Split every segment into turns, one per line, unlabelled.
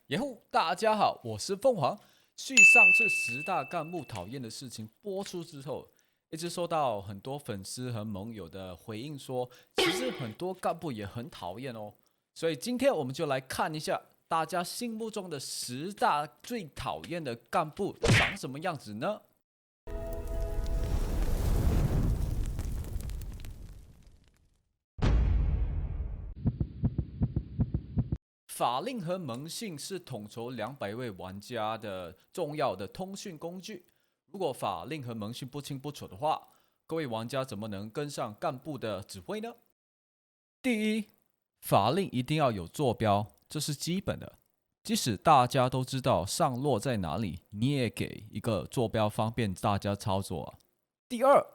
耶呼，大家好，我是凤凰。续上次10大干部讨厌的事情播出之后，一直收到很多粉丝和盟友的回应说，其实很多干部也很讨厌哦。所以今天我们就来看一下大家心目中的10大最讨厌的干部长什么样子呢？法令和盟信是统筹200位玩家的重要的通讯工具。如果法令和盟信不清不楚的话，各位玩家怎么能跟上干部的指挥呢？第一，法令一定要有坐标，这是基本的。即使大家都知道上落在哪里，你也给一个坐标，方便大家操作啊。第二，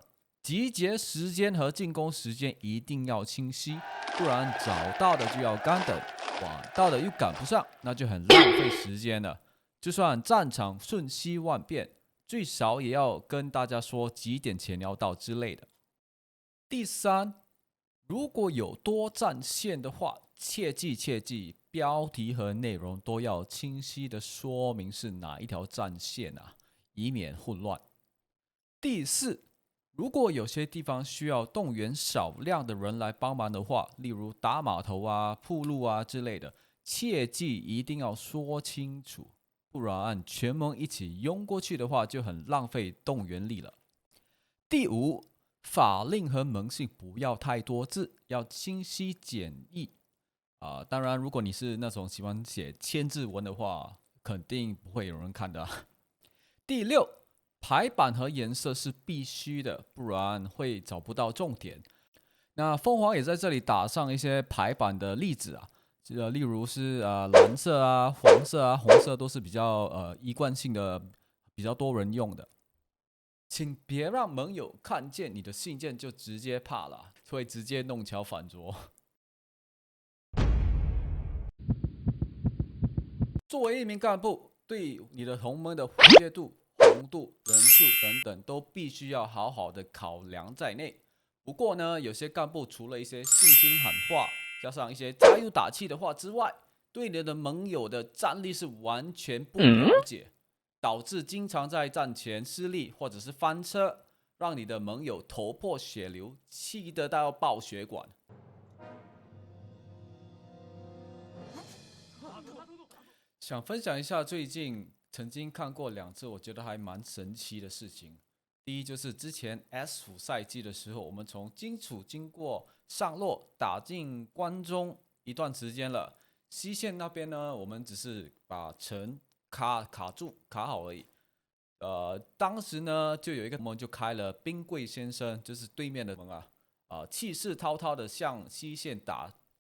集结时间和进攻时间一定要清晰，不然早到的就要干等，晚到的又赶不上，那就很浪费时间了。就算战场瞬息万变，最少也要跟大家说几点前要到之类的。第三，如果有多战线的话，切记，标题和内容都要清晰的说明是哪一条战线啊，以免混乱。第四，如果有些地方需要动员少量的人来帮忙的话，例如打码头啊、铺路啊之类的，切记一定要说清楚，不然全盟一起拥过去的话，就很浪费动员力了。第五，法令和盟信不要太多字，要清晰简易当然，如果你是那种喜欢写千字文的话，肯定不会有人看的啊。第六，排版和颜色是必须的，不然会找不到重点。那凤凰也在这里打上一些排版的例子啊，例如是蓝色啊、黄色啊、红色都是比较一贯性的，比较多人用的。请别让盟友看见你的信件就直接怕了，会直接弄巧反拙。作为一名干部，对你的同盟的活跃度、红度、人数等等，都必须要好好的考量在内。不过呢，有些干部除了一些信心喊话，加上一些加油打气的话之外，对你的盟友的战力是完全不了解，导致经常在战前失利或者是翻车，让你的盟友头破血流，气得到要爆血管。想分享一下最近曾经看过2次，我觉得还蛮神奇的事情。第一就是之前 S5赛季的时候，我们从荆楚经过上洛打进关中一段时间了，西线那边呢，我们只是把城卡好而已。当时呢，就有一个门就开了，兵贵先生就是对面的门啊，气势滔滔的向西线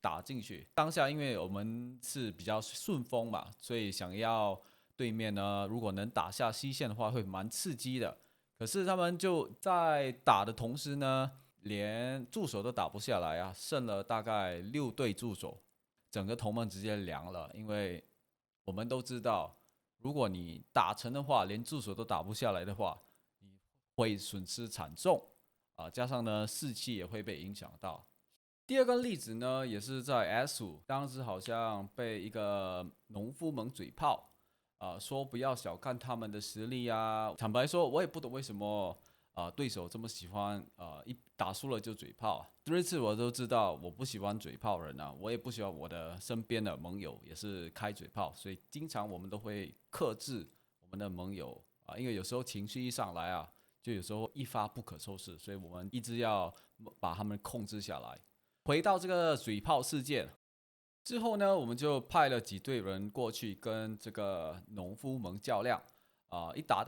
打进去。当下因为我们是比较顺风嘛，所以想要对面呢，如果能打下西线的话，会蛮刺激的。可是他们就在打的同时呢，连驻守都打不下来啊，剩了大概6队驻守，整个同盟直接凉了。因为我们都知道，如果你打成的话，连驻守都打不下来的话，你会损失惨重加上呢士气也会被影响到。第二个例子呢，也是在 S5，当时好像被一个农夫盟嘴炮，说不要小看他们的实力啊。坦白说，我也不懂为什么对手这么喜欢一打输了就嘴炮。这一次我都知道，我不喜欢嘴炮人啊，我也不喜欢我的身边的盟友也是开嘴炮，所以经常我们都会克制我们的盟友因为有时候情绪一上来啊，就有时候一发不可收拾，所以我们一直要把他们控制下来。回到这个嘴炮事件之后呢，我们就派了几队人过去跟这个农夫盟较量一打，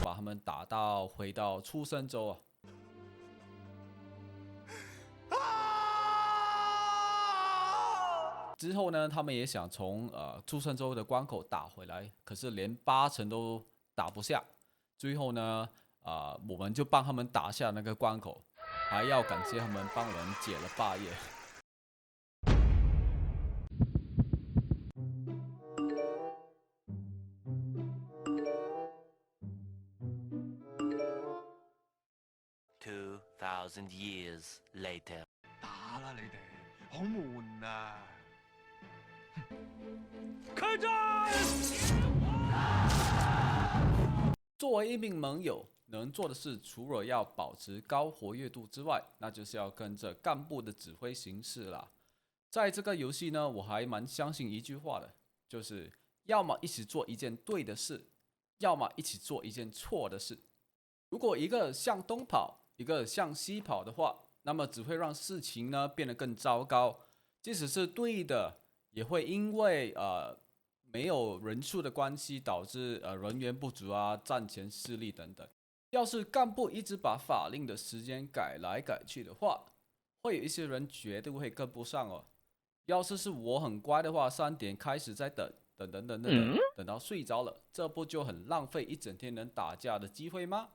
把他们打到回到出生州啊。之后呢，他们也想从出生州的关口打回来，可是连8成都打不下。最后呢，我们就帮他们打下那个关口，还要感谢他们帮我们解了霸业。
2,000 years later. 你哋好悶啊！
开战！
作为一名盟友，能做的事除了要保持高活跃度之外，那就是要跟着干部的指挥行事啦。在这个游戏呢，我还蛮相信一句话的，就是要么一起做一件对的事，要么一起做一件错的事。如果一个向东跑，一个向西跑的话，那么只会让事情呢变得更糟糕。即使是对的，也会因为没有人数的关系，导致人员不足啊、战前失利等等。要是干部一直把法令的时间改来改去的话，会有一些人绝对会跟不上哦。要是我很乖的话，3点开始在等到睡着了，这不就很浪费一整天能打架的机会吗？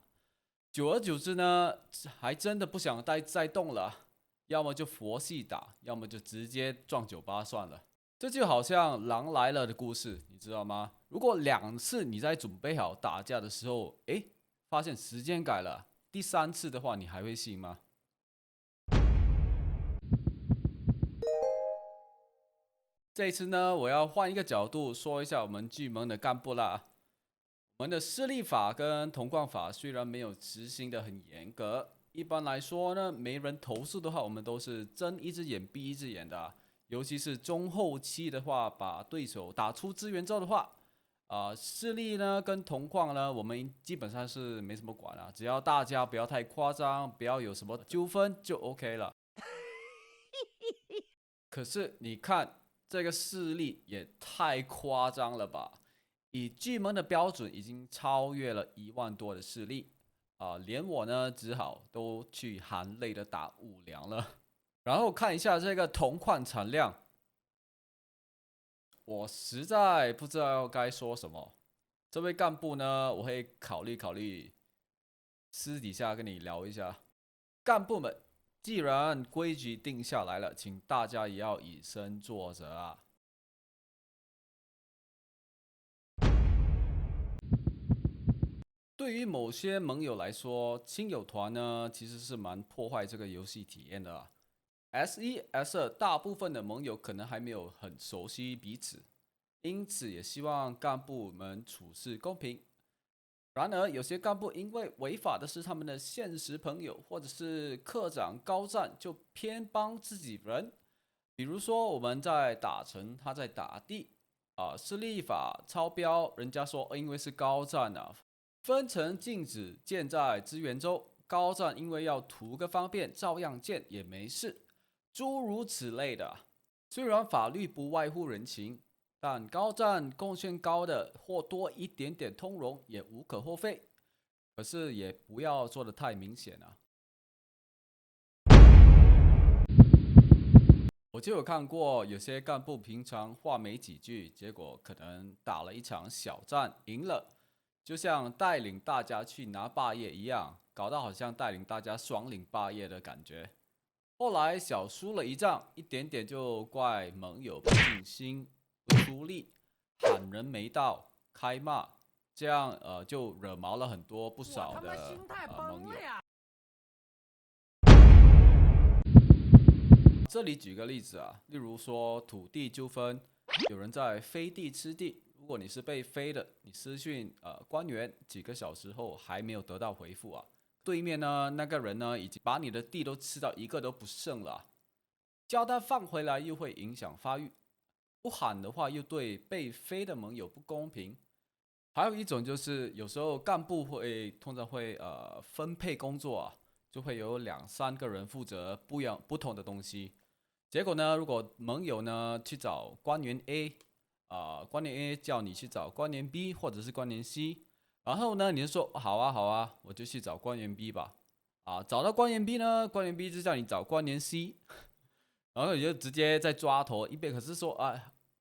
久而久之呢，还真的不想再动了，要么就佛系打，要么就直接撞酒吧算了。这就好像狼来了的故事，你知道吗？如果2次你在准备好打架的时候，发现时间改了，第3次的话，你还会信吗？这一次呢，我要换一个角度说一下我们巨盟的干部啦。我们的势力法跟铜矿法虽然没有执行的很严格，一般来说呢，没人投诉的话，我们都是睁一只眼闭一只眼的啊。尤其是中后期的话，把对手打出资源之后的话，势力呢跟铜矿呢，我们基本上是没什么管啊，只要大家不要太夸张，不要有什么纠纷就 OK 了。可是你看这个势力也太夸张了吧！以巨门的标准，已经超越了1万多的势力连我呢只好都去含泪的打5粮了。然后看一下这个铜矿产量，我实在不知道该说什么。这位干部呢，我会考虑，私底下跟你聊一下。干部们，既然规矩定下来了，请大家也要以身作则啊。对于某些盟友来说，亲友团呢其实是蛮破坏这个游戏体验的啊。S1、S2大部分的盟友可能还没有很熟悉彼此，因此也希望干部们处事公平。然而，有些干部因为违法的是他们的现实朋友或者是科长高战，就偏帮自己人。比如说我们在打城，他在打地势力法超标，人家说因为是高战啊，分层禁止建在资源州，高战因为要图个方便，照样建也没事，诸如此类的。虽然法律不外乎人情，但高战贡献高的或多一点点通融也无可厚非，可是也不要做得太明显啊。我就有看过有些干部平常话没几句，结果可能打了一场小战赢了，就像带领大家去拿霸业一样，搞到好像带领大家双领霸业的感觉。后来小输了一仗，一点点就怪盟友不尽心、不出力，喊人没到，开骂，这样就惹毛了不少的盟友。这里举个例子啊，例如说土地纠纷，有人在飞地吃地，如果你是被飞的，你私讯官员几个小时后还没有得到回复啊，对面呢那个人呢已经把你的地都吃到一个都不剩了，叫他放回来又会影响发育，不喊的话又对被飞的盟友不公平。还有一种就是有时候干部通常会分配工作啊，就会有2、3个人负责不同的东西。结果呢，如果盟友呢去找官员 A，官员 A 叫你去找官员 B 或者是官员 C，然后呢你就说好啊，我就去找官员 B 吧。找到官员 B 呢，官员 B 就叫你找官员 C，然后你就直接在抓头一边，可是说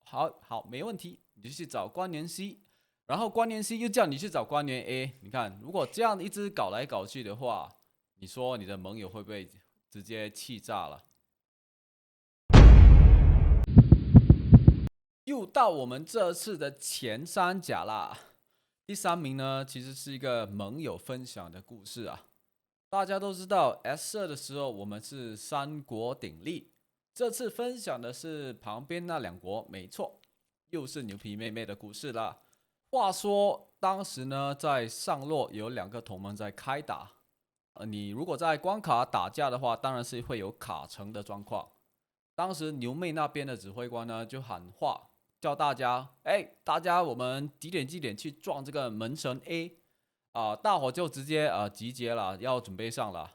好没问题，你就去找官员 C，然后官员 C 又叫你去找官员 A。你看，如果这样一直搞来搞去的话，你说你的盟友会不会直接气炸了？又到我们这次的前3甲啦。第3名呢，其实是一个盟友分享的故事啊。大家都知道 S2 的时候，我们是3国鼎立，这次分享的是旁边那两国，没错，又是牛皮妹妹的故事啦。话说当时呢，在上洛有两个同盟在开打。你如果在关卡打架的话，当然是会有卡城的状况。当时牛妹那边的指挥官呢，就喊话叫大家，大家我们几点去撞这个门神 A 大伙就直接集结了，要准备上了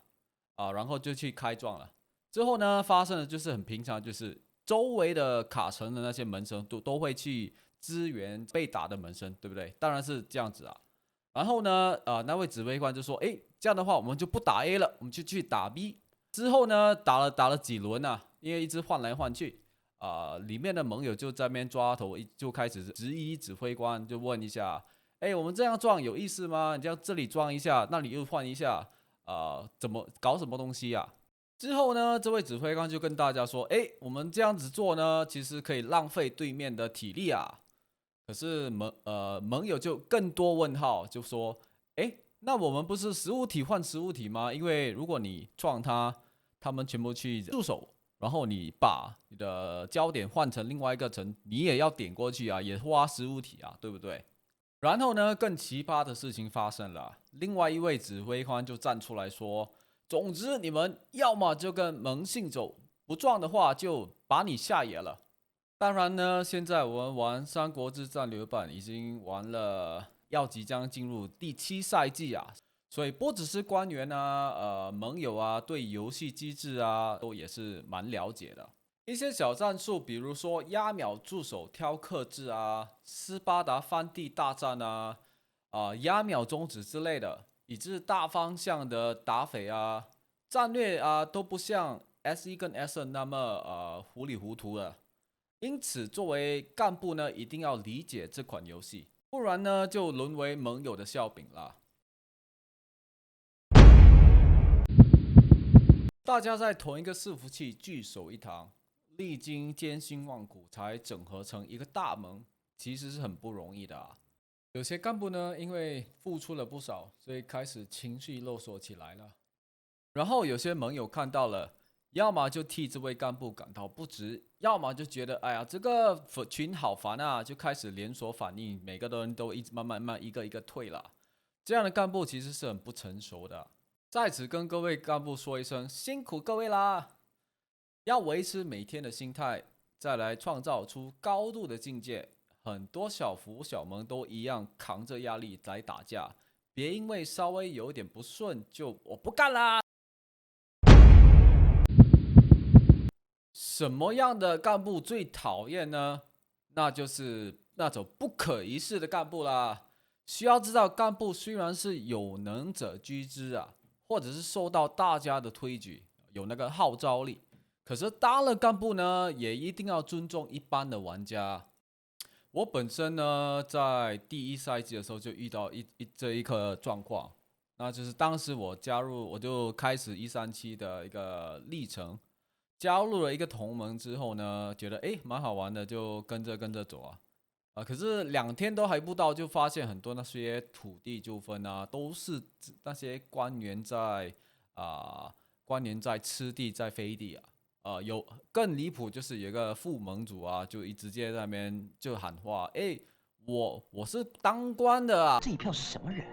然后就去开撞了。之后呢，发生的就是很平常，就是周围的卡城的那些门神都会去支援被打的门神，对不对？当然是这样子啊。然后呢，那位指挥官就说，这样的话我们就不打 A 了，我们就去打 B。之后呢，打了几轮因为一直换来换去，里面的盟友就在那边抓头，就开始质疑指挥官，就问一下，我们这样撞有意思吗？你这里撞一下，那里又换一下，怎么搞什么东西啊？之后呢，这位指挥官就跟大家说，我们这样子做呢，其实可以浪费对面的体力啊。可是盟友就更多问号，就说，那我们不是15体换15体吗？因为如果你撞他们全部去驻守，然后你把你的焦点换成另外一个城，你也要点过去啊，也花15体啊，对不对？然后呢，更奇葩的事情发生了，另外一位指挥官就站出来说，总之你们要么就跟盟信走，不撞的话就把你下野了。当然呢，现在我们玩《三国志战略版》已经玩了，即将进入第7赛季啊，所以不只是官员盟友对游戏机制都也是蛮了解的。一些小战术，比如说压秒驻守挑克制斯巴达翻地大战压秒终止之类的，以致大方向的打匪战略都不像 S1 跟 S2 那么糊里糊涂的。因此，作为干部呢，一定要理解这款游戏，不然呢，就沦为盟友的笑柄了。大家在同一个伺服器聚首一堂，历经艰辛万苦才整合成一个大盟，其实是很不容易的有些干部呢，因为付出了不少，所以开始情绪勒索起来了。然后有些盟友看到了，要么就替这位干部感到不值，要么就觉得哎呀这个群好烦就开始连锁反应，每个人都慢慢一个一个退了。这样的干部其实是很不成熟的。在此跟各位干部说一声辛苦各位啦！要维持每天的心态，再来创造出高度的境界。很多小服小盟都一样扛着压力来打架，别因为稍微有点不顺就我不干啦。什么样的干部最讨厌呢？那就是那种不可一世的干部啦。需要知道，干部虽然是有能者居之或者是受到大家的推举，有那个号召力，可是当了干部呢，也一定要尊重一般的玩家。我本身呢，在第1赛季的时候就遇到这一个状况，那就是当时我就开始137的一个历程，加入了一个同盟之后呢，觉得蛮好玩的，就跟着走可是2天都还不到，就发现很多那些土地纠纷都是那些官员在吃地在飞地有更离谱，就是有一个副盟主就直接在那边就喊话，我是当官的
这一票是什么人？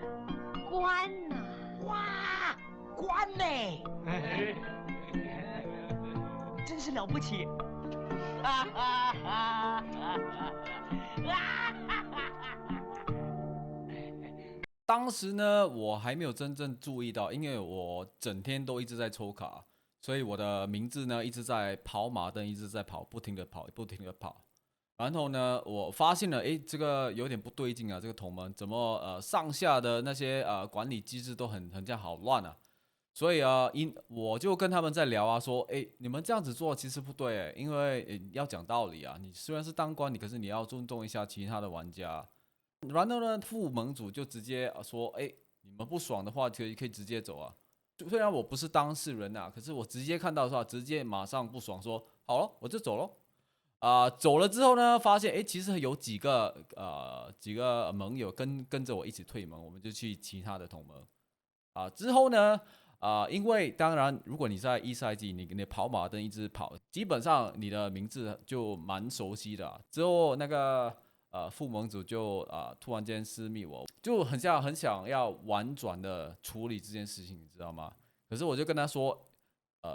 官呐！
哇，官呢？真是了不起！哈哈哈哈
当时呢，我还没有真正注意到，因为我整天都一直在抽卡，所以我的名字呢一直在跑马灯，一直在跑，不停的跑。然后呢，我发现了，这个有点不对劲这个同盟怎么上下的那些管理机制都很这样好乱所以我就跟他们在聊说，你们这样子做其实不对因为要讲道理你虽然是当官，可是你要尊重一下其他的玩家。然后呢，副盟主就直接说，你们不爽的话可以直接走虽然我不是当事人可是我直接看到的话，直接马上不爽说，好了，我就走了。走了之后呢，发现其实有几个盟友跟着我一起退盟，我们就去其他的同盟之后呢，因为当然，如果你在一赛季，你跑马灯一直跑，基本上你的名字就蛮熟悉的。之后那个副盟主就突然间私密我，就很想要婉转的处理这件事情，你知道吗？可是我就跟他说，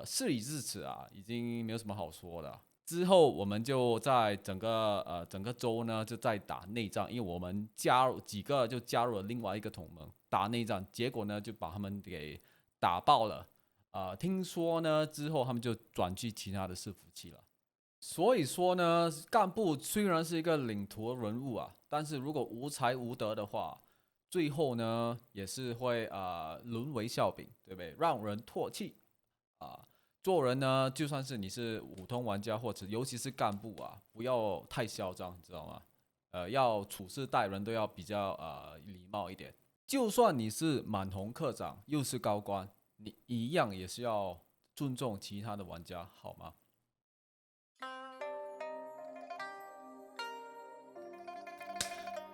事已至此啊，已经没有什么好说的。之后我们就在整个州呢，就在打内战，因为我们几个就加入了另外一个同盟打内战，结果呢就把他们给打爆了。听说呢之后他们就转去其他的伺服器了。所以说呢，干部虽然是一个领头人物啊，但是如果无才无德的话，最后呢也是会沦为笑柄，对不对？让人唾弃做人呢，就算是你是普通玩家或者尤其是干部啊，不要太嚣张，你知道吗？要处事待人都要比较礼貌一点。就算你是满红科长，又是高官，你一样也是要尊重其他的玩家，好吗？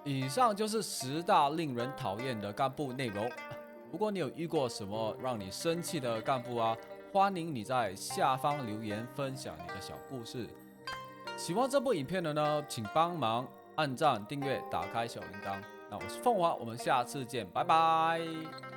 以上就是10大令人讨厌的干部内容。如果你有遇过什么让你生气的干部啊，欢迎你在下方留言分享你的小故事。喜欢这部影片的呢，请帮忙按赞、订阅、打开小铃铛。那我是凤凰，我们下次见，拜拜。